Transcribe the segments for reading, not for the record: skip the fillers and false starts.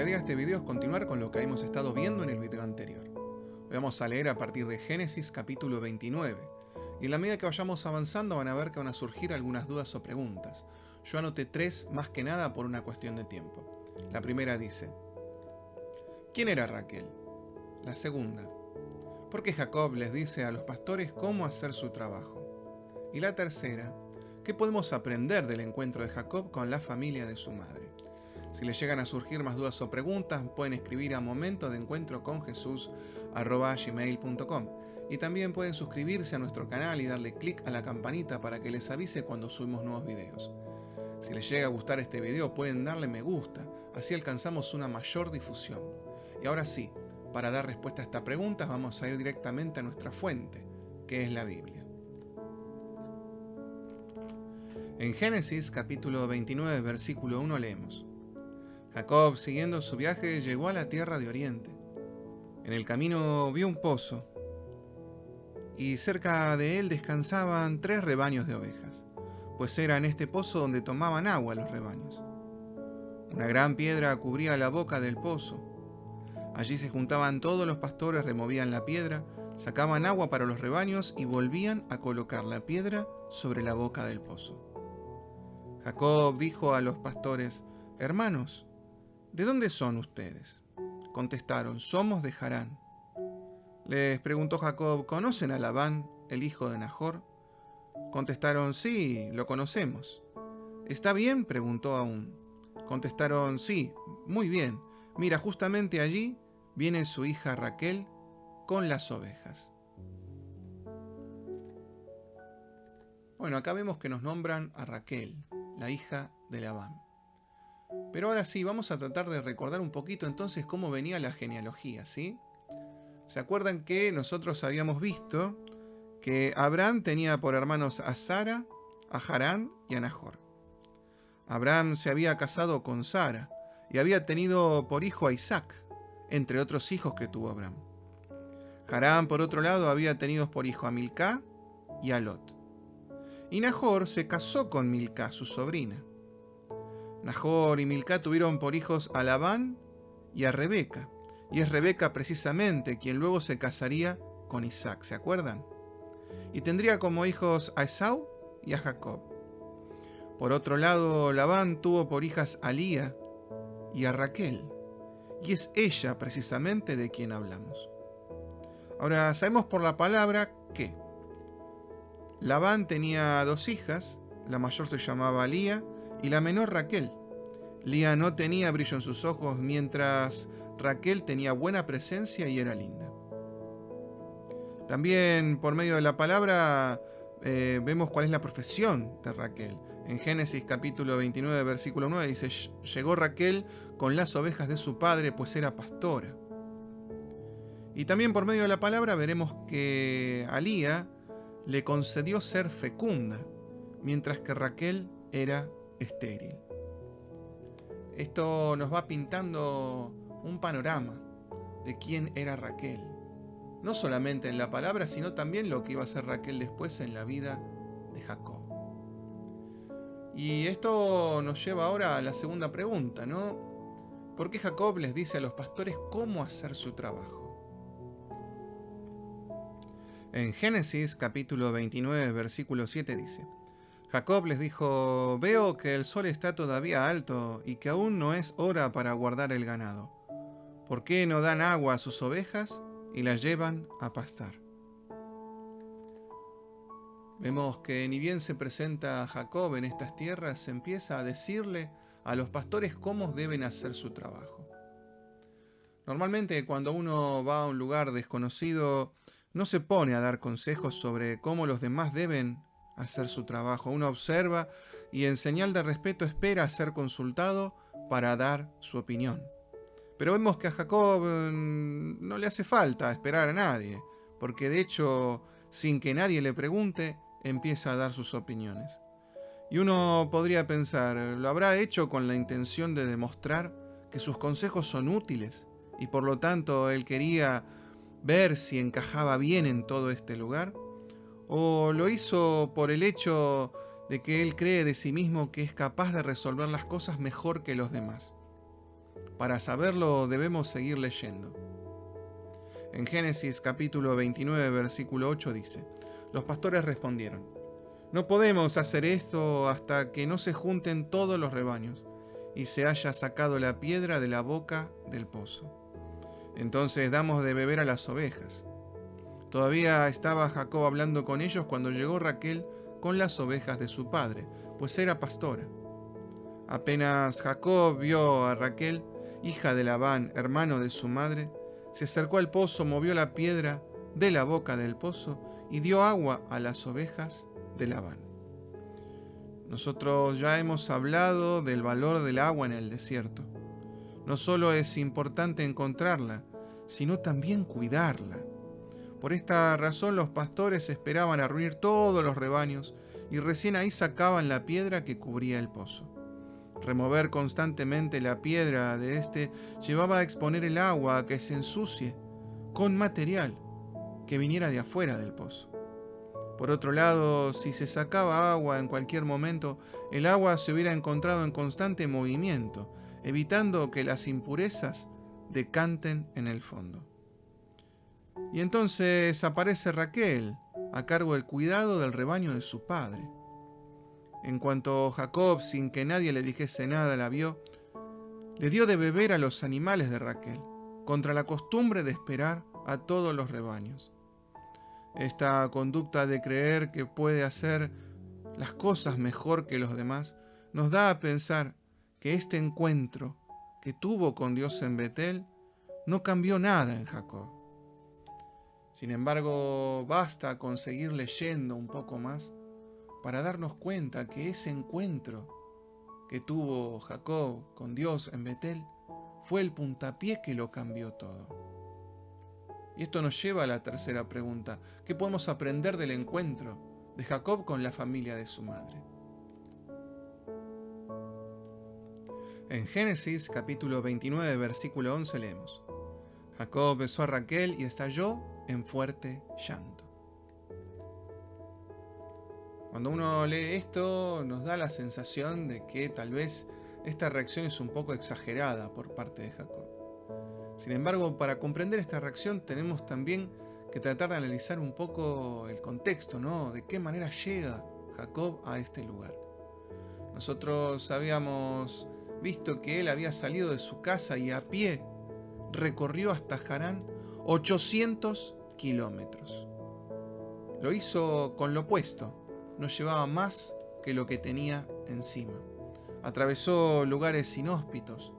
gustaría este video es continuar con lo que hemos estado viendo en el video anterior. Hoy vamos a leer a partir de Génesis capítulo 29. Y en la medida que vayamos avanzando van a ver que van a surgir algunas dudas o preguntas. Yo anoté 3 más que nada por una cuestión de tiempo. La primera dice: ¿quién era Raquel? La segunda: ¿por qué Jacob les dice a los pastores cómo hacer su trabajo? Y la tercera: ¿qué podemos aprender del encuentro de Jacob con la familia de su madre? Si les llegan a surgir más dudas o preguntas, pueden escribir a momentodencuentroconjesús@gmail.com y también pueden suscribirse a nuestro canal y darle clic a la campanita para que les avise cuando subimos nuevos videos. Si les llega a gustar este video, pueden darle me gusta, así alcanzamos una mayor difusión. Y ahora sí, para dar respuesta a esta pregunta, vamos a ir directamente a nuestra fuente, que es la Biblia. En Génesis capítulo 29, versículo 1 leemos: Jacob, siguiendo su viaje, llegó a la tierra de Oriente. En el camino vio un pozo, y cerca de él descansaban 3 rebaños de ovejas, pues era en este pozo donde tomaban agua los rebaños. Una gran piedra cubría la boca del pozo. Allí se juntaban todos los pastores, removían la piedra, sacaban agua para los rebaños y volvían a colocar la piedra sobre la boca del pozo. Jacob dijo a los pastores: «Hermanos, ¿de dónde son ustedes?». Contestaron: «Somos de Harán». Les preguntó Jacob: «¿Conocen a Labán, el hijo de Nahor?». Contestaron: «Sí, lo conocemos». «¿Está bien?», preguntó aún. Contestaron: «Sí, muy bien. Mira, justamente allí viene su hija Raquel con las ovejas». Bueno, acá vemos que nos nombran a Raquel, la hija de Labán. Pero ahora sí, vamos a tratar de recordar un poquito entonces cómo venía la genealogía, ¿sí? ¿Se acuerdan que nosotros habíamos visto que Abraham tenía por hermanos a Sara, a Harán y a Nahor? Abraham se había casado con Sara y había tenido por hijo a Isaac, entre otros hijos que tuvo Abraham. Harán, por otro lado, había tenido por hijo a Milcá y a Lot. Y Nahor se casó con Milcá, su sobrina. Nahor y Milcá tuvieron por hijos a Labán y a Rebeca, y es Rebeca precisamente quien luego se casaría con Isaac, ¿se acuerdan? Y tendría como hijos a Esau y a Jacob. Por otro lado, Labán tuvo por hijas a Lía y a Raquel, y es ella precisamente de quien hablamos. Ahora, sabemos por la palabra que Labán tenía 2 hijas, la mayor se llamaba Lía y la menor Raquel. Lía no tenía brillo en sus ojos, mientras Raquel tenía buena presencia y era linda. También por medio de la palabra vemos cuál es la profesión de Raquel. En Génesis capítulo 29, versículo 9 dice: «Llegó Raquel con las ovejas de su padre, pues era pastora». Y también por medio de la palabra veremos que a Lía le concedió ser fecunda, mientras que Raquel era estéril. Esto nos va pintando un panorama de quién era Raquel, no solamente en la palabra, sino también lo que iba a ser Raquel después en la vida de Jacob. Y esto nos lleva ahora a la segunda pregunta, ¿no? ¿Por qué Jacob les dice a los pastores cómo hacer su trabajo? En Génesis capítulo 29, versículo 7 dice: Jacob les dijo: «Veo que el sol está todavía alto y que aún no es hora para guardar el ganado. ¿Por qué no dan agua a sus ovejas y las llevan a pastar?». Vemos que ni bien se presenta Jacob en estas tierras, se empieza a decirle a los pastores cómo deben hacer su trabajo. Normalmente cuando uno va a un lugar desconocido, no se pone a dar consejos sobre cómo los demás deben hacer su trabajo. Uno observa y en señal de respeto espera a ser consultado para dar su opinión. Pero vemos que a Jacob no le hace falta esperar a nadie, porque de hecho, sin que nadie le pregunte, empieza a dar sus opiniones. Y uno podría pensar, ¿lo habrá hecho con la intención de demostrar que sus consejos son útiles y por lo tanto él quería ver si encajaba bien en todo este lugar? ¿O lo hizo por el hecho de que él cree de sí mismo que es capaz de resolver las cosas mejor que los demás? Para saberlo debemos seguir leyendo. En Génesis capítulo 29, versículo 8 dice: Los pastores respondieron: No podemos hacer esto hasta que no se junten todos los rebaños y se haya sacado la piedra de la boca del pozo. Entonces damos de beber a las ovejas. Todavía estaba Jacob hablando con ellos cuando llegó Raquel con las ovejas de su padre, pues era pastora. Apenas Jacob vio a Raquel, hija de Labán, hermano de su madre, se acercó al pozo, movió la piedra de la boca del pozo y dio agua a las ovejas de Labán. Nosotros ya hemos hablado del valor del agua en el desierto. No solo es importante encontrarla, sino también cuidarla. Por esta razón los pastores esperaban a reunir todos los rebaños y recién ahí sacaban la piedra que cubría el pozo. Remover constantemente la piedra de este llevaba a exponer el agua a que se ensucie con material que viniera de afuera del pozo. Por otro lado, si se sacaba agua en cualquier momento, el agua se hubiera encontrado en constante movimiento, evitando que las impurezas decanten en el fondo. Y entonces aparece Raquel, a cargo del cuidado del rebaño de su padre. En cuanto Jacob, sin que nadie le dijese nada, la vio, le dio de beber a los animales de Raquel, contra la costumbre de esperar a todos los rebaños. Esta conducta de creer que puede hacer las cosas mejor que los demás nos da a pensar que este encuentro que tuvo con Dios en Betel no cambió nada en Jacob. Sin embargo, basta con seguir leyendo un poco más para darnos cuenta que ese encuentro que tuvo Jacob con Dios en Betel fue el puntapié que lo cambió todo. Y esto nos lleva a la tercera pregunta: ¿qué podemos aprender del encuentro de Jacob con la familia de su madre? En Génesis capítulo 29, versículo 11 leemos: Jacob besó a Raquel y estalló en fuerte llanto. Cuando uno lee esto, nos da la sensación de que tal vez esta reacción es un poco exagerada por parte de Jacob. Sin embargo, para comprender esta reacción tenemos también que tratar de analizar un poco el contexto, ¿no? De qué manera llega Jacob a este lugar. Nosotros habíamos visto que él había salido de su casa y a pie recorrió hasta Harán 800 kilómetros. Lo hizo con lo puesto, no llevaba más que lo que tenía encima. Atravesó lugares inhóspitos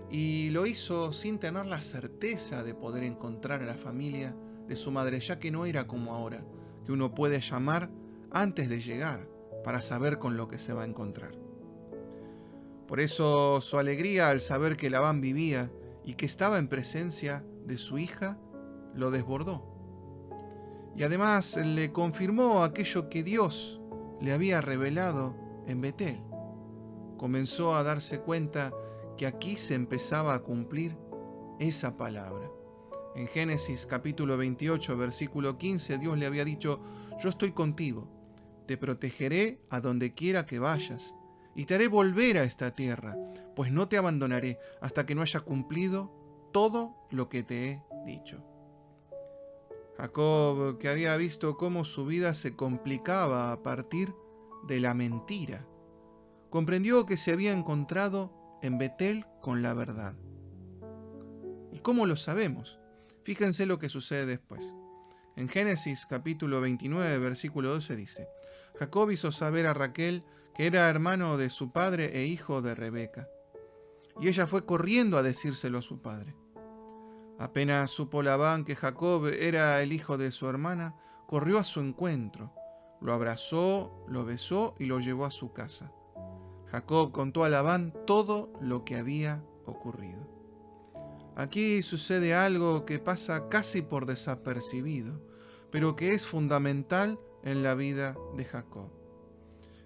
y lo hizo sin tener la certeza de poder encontrar a la familia de su madre, ya que no era como ahora, que uno puede llamar antes de llegar para saber con lo que se va a encontrar. Por eso su alegría al saber que Labán vivía y que estaba en presencia de su hija lo desbordó. Y además le confirmó aquello que Dios le había revelado en Betel. Comenzó a darse cuenta que aquí se empezaba a cumplir esa palabra. En Génesis capítulo 28, versículo 15, Dios le había dicho: Yo estoy contigo, te protegeré a donde quiera que vayas, y te haré volver a esta tierra, pues no te abandonaré hasta que no haya cumplido todo lo que te he dicho. Jacob, que había visto cómo su vida se complicaba a partir de la mentira, comprendió que se había encontrado en Betel con la verdad. ¿Y cómo lo sabemos? Fíjense lo que sucede después. En Génesis capítulo 29, versículo 12 dice: Jacob hizo saber a Raquel que era hermano de su padre e hijo de Rebeca, y ella fue corriendo a decírselo a su padre. Apenas supo Labán que Jacob era el hijo de su hermana, corrió a su encuentro, lo abrazó, lo besó y lo llevó a su casa. Jacob contó a Labán todo lo que había ocurrido. Aquí sucede algo que pasa casi por desapercibido, pero que es fundamental en la vida de Jacob.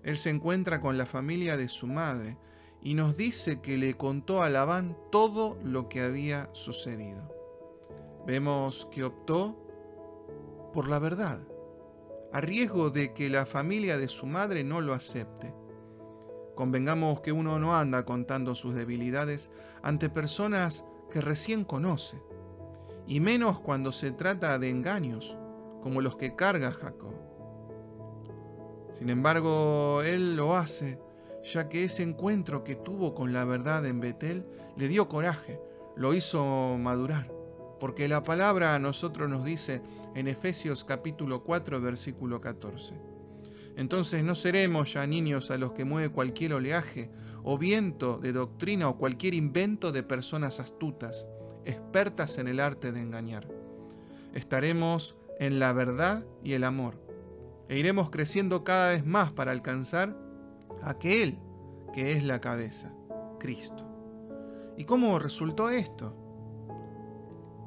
Él se encuentra con la familia de su madre y nos dice que le contó a Labán todo lo que había sucedido. Vemos que optó por la verdad, a riesgo de que la familia de su madre no lo acepte. Convengamos que uno no anda contando sus debilidades ante personas que recién conoce, y menos cuando se trata de engaños, como los que carga Jacob. Sin embargo, él lo hace, ya que ese encuentro que tuvo con la verdad en Betel le dio coraje, lo hizo madurar, porque la palabra a nosotros nos dice en Efesios capítulo 4, versículo 14. Entonces no seremos ya niños a los que mueve cualquier oleaje o viento de doctrina o cualquier invento de personas astutas, expertas en el arte de engañar. Estaremos en la verdad y el amor, e iremos creciendo cada vez más para alcanzar a aquel que es la cabeza, Cristo. ¿Y cómo resultó esto?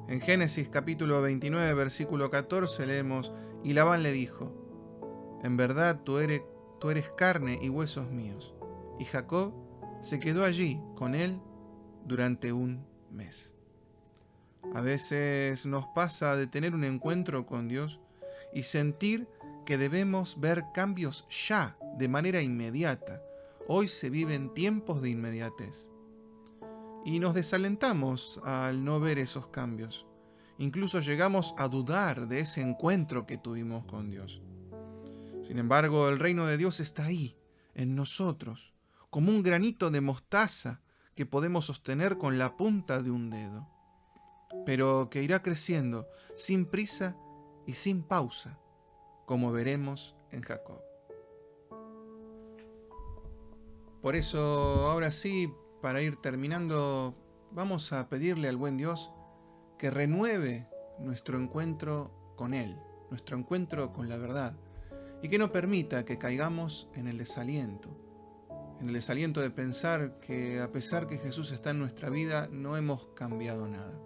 En Génesis capítulo 29, versículo 14 leemos, y Labán le dijo, en verdad tú eres carne y huesos míos. Y Jacob se quedó allí con él durante un mes. A veces nos pasa de tener un encuentro con Dios y sentir que debemos ver cambios ya, de manera inmediata. Hoy se viven tiempos de inmediatez. Y nos desalentamos al no ver esos cambios. Incluso llegamos a dudar de ese encuentro que tuvimos con Dios. Sin embargo, el reino de Dios está ahí, en nosotros, como un granito de mostaza que podemos sostener con la punta de un dedo, pero que irá creciendo sin prisa y sin pausa, como veremos en Jacob. Por eso, ahora sí, para ir terminando, vamos a pedirle al buen Dios que renueve nuestro encuentro con Él, nuestro encuentro con la verdad, y que no permita que caigamos en el desaliento de pensar que a pesar que Jesús está en nuestra vida, no hemos cambiado nada.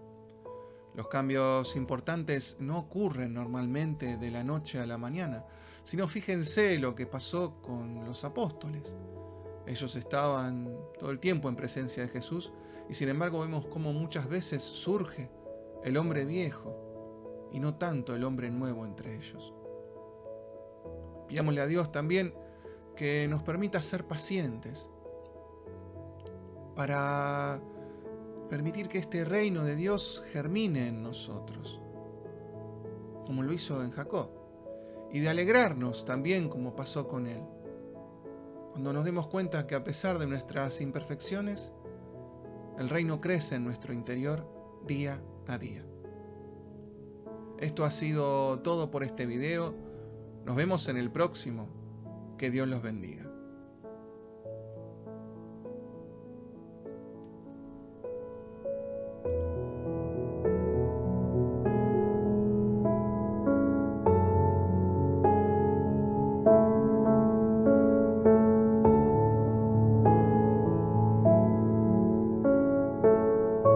Los cambios importantes no ocurren normalmente de la noche a la mañana, sino fíjense lo que pasó con los apóstoles. Ellos estaban todo el tiempo en presencia de Jesús y sin embargo vemos cómo muchas veces surge el hombre viejo y no tanto el hombre nuevo entre ellos. Pidámosle a Dios también que nos permita ser pacientes para permitir que este reino de Dios germine en nosotros, como lo hizo en Jacob, y de alegrarnos también como pasó con él, cuando nos demos cuenta que a pesar de nuestras imperfecciones, el reino crece en nuestro interior día a día. Esto ha sido todo por este video. Nos vemos en el próximo. Que Dios los bendiga.